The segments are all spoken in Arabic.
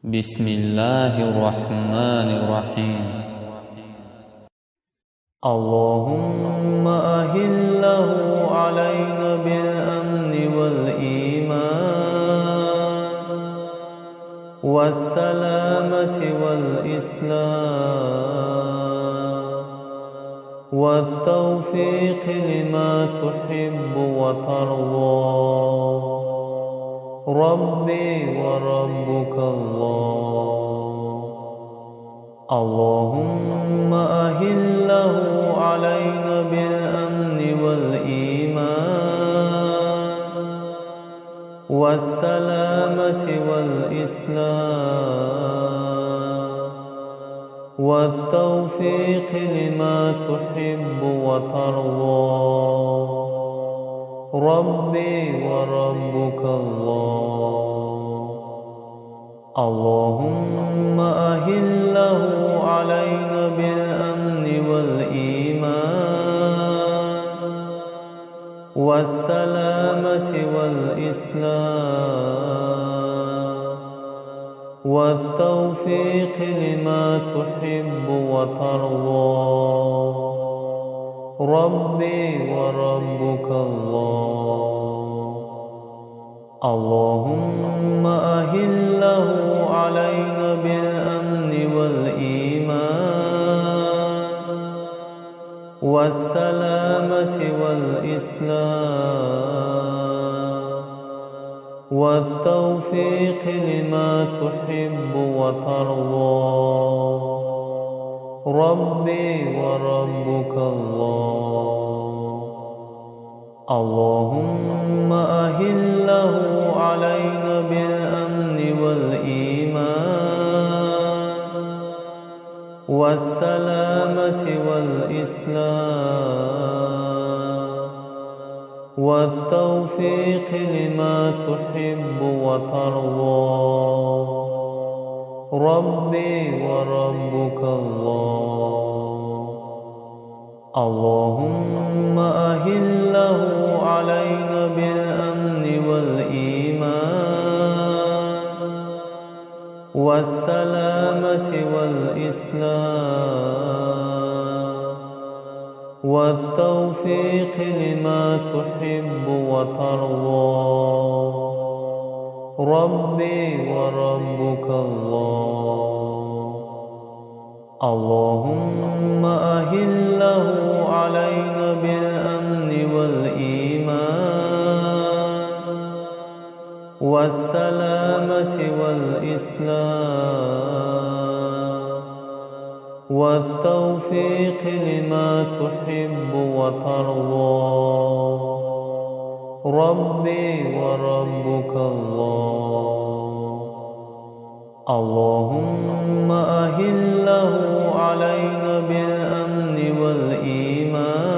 بسم الله الرحمن الرحيم. اللهم أهله علينا بالأمن والإيمان والسلامة والإسلام والتوفيق لما تحب وترضى. ربي وربك الله. اللهم أهله علينا بالأمن والإيمان والسلامة والإسلام والتوفيق لما تحب وترضى. ربي وربك الله. اللهم أهله علينا بالأمن والإيمان والسلامة والإسلام والتوفيق لما تحب وترضى. ربي وربك الله. اللهم أهله علينا بالأمن والإيمان والسلامة والإسلام والتوفيق لما تحب وترضى. ربي وربك الله. اللهم أهله علينا بالأمن والإيمان والسلامة والإسلام والتوفيق لما تحب وترضى. ربي وربك الله. اللهم أهله علينا بالأمن والإيمان والسلامة والإسلام والتوفيق لما تحب وترضى. ربي وربك الله. اللهم أهله علينا بالأمن والإيمان والسلامة والإسلام والتوفيق لما تحب وترضى. ربي وربك الله. اللهم أهله علينا بالأمن والإيمان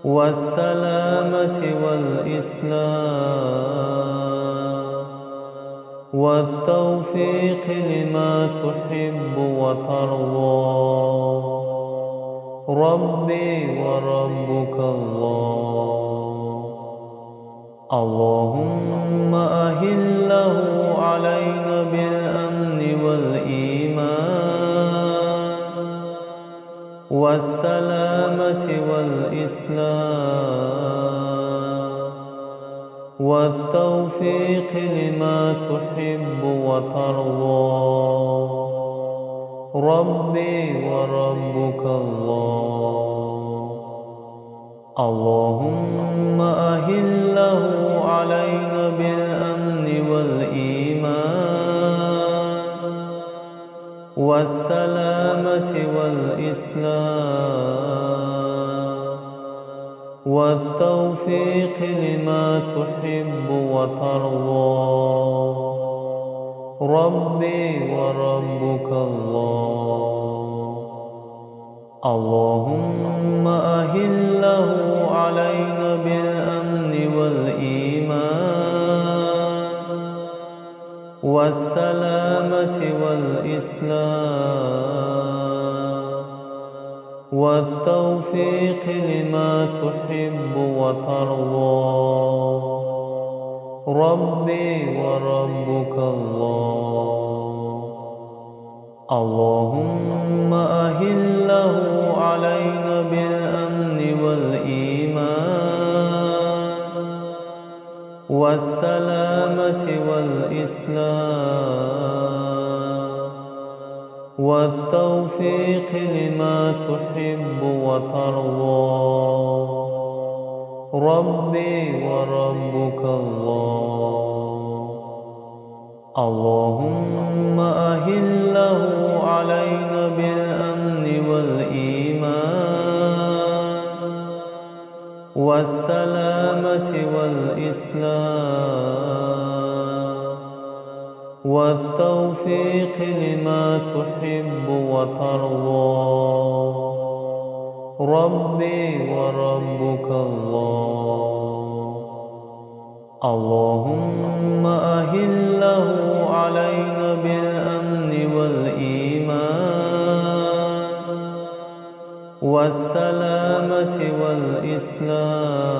والسلامة والإسلام والتوفيق لما تحب وترضى. ربي وربك الله. اللهم أهله علينا بالأمن والإيمان والسلامة والإسلام والتوفيق لما تحب وترضى. ربي وربك الله. اللهم أهله علينا بالأمن والإيمان والسلامة والإسلام والتوفيق لما تحب وترضى. ربي وربك الله. اللهم أهله علينا بالأمن والإيمان والسلامة والإسلام والتوفيق لما تحب وترضى. ربي وربك الله. اللهم أهله علينا بالأمن والإيمان والسلامة والإسلام والتوفيق لما تحب وترضى. ربي وربك الله. اللهم أهله علينا بالأمن والإيمان والسلامة والإسلام والتوفيق لما تحب وترضى. ربي وربك الله. اللهم أهله علينا بالأمن والإيمان والسلامة والإسلام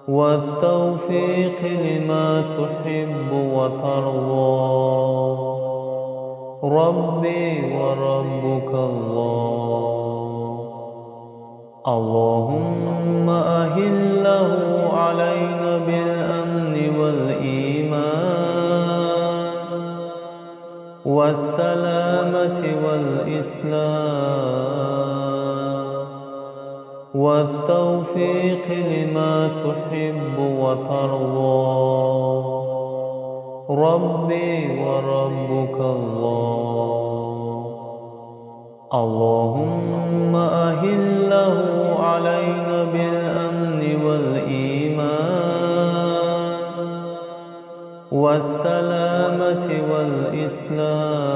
والتوفيق لما تحب وترضى. ربي وربك الله. اللهم أهله علينا بالأمن والإيمان والسلامة والإسلام والتوفيق لما تحب وترضى. ربي وربك الله. اللهم أهله علينا بالأمن والإيمان والسلامة والإسلام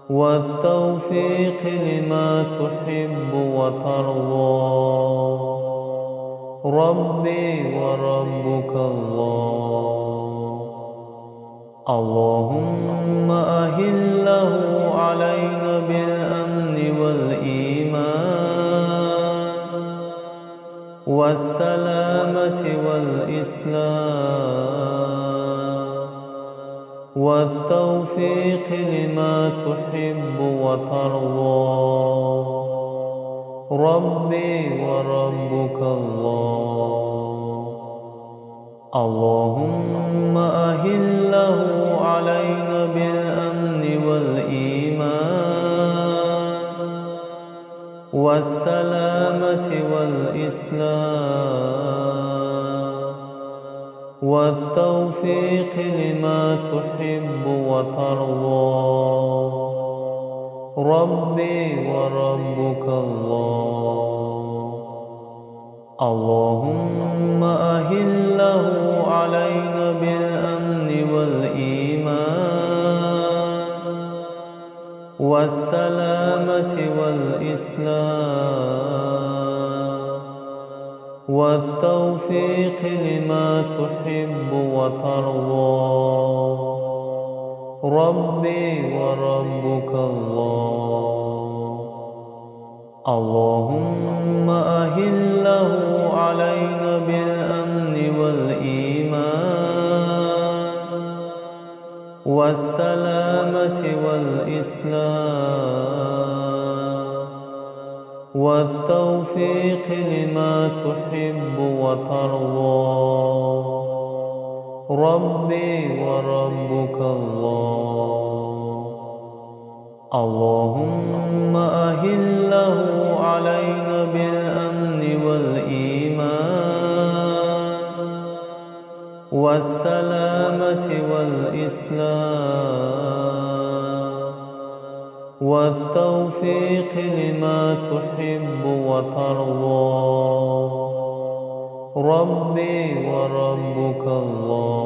والتوفيق لما تحب وترضى. ربي وربك الله. اللهم أهله علينا بالأمن والإيمان والسلامة والإسلام والتوفيق لما تحب وترضى. ربي وربك الله. اللهم أهله علينا بالأمن والإيمان والسلامة والإسلام والتوفيق لما تحب وترضى. ربي وربك الله. اللهم أهله علينا بالأمن والإيمان والسلامة والإسلام والتوفيق لما تحب وترضى. ربي وربك الله. اللهم أهله علينا بالأمن والإيمان والسلامة والإسلام والتوفيق لما تحب وترضى. ربي وربك الله. اللهم أهله علينا بالأمن والإيمان والسلامة والإسلام والتوفيق لما تحب وترضى. ربي وربك الله.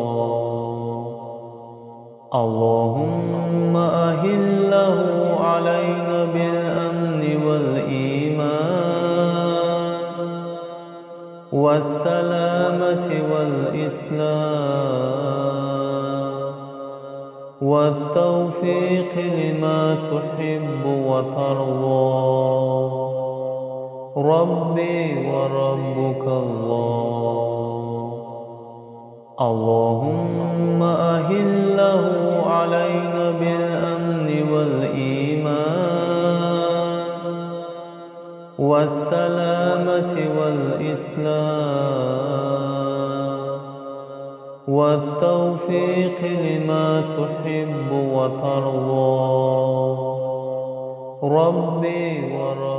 اللهم أهله علينا بالأمن والإيمان والسلامة والإسلام والتوفيق لما تحب وترضى. ربي وربك الله. اللهم أهله علينا بالأمن والإيمان والسلامة والإسلام والتوفيق لما تحب وترضى. ربي وربك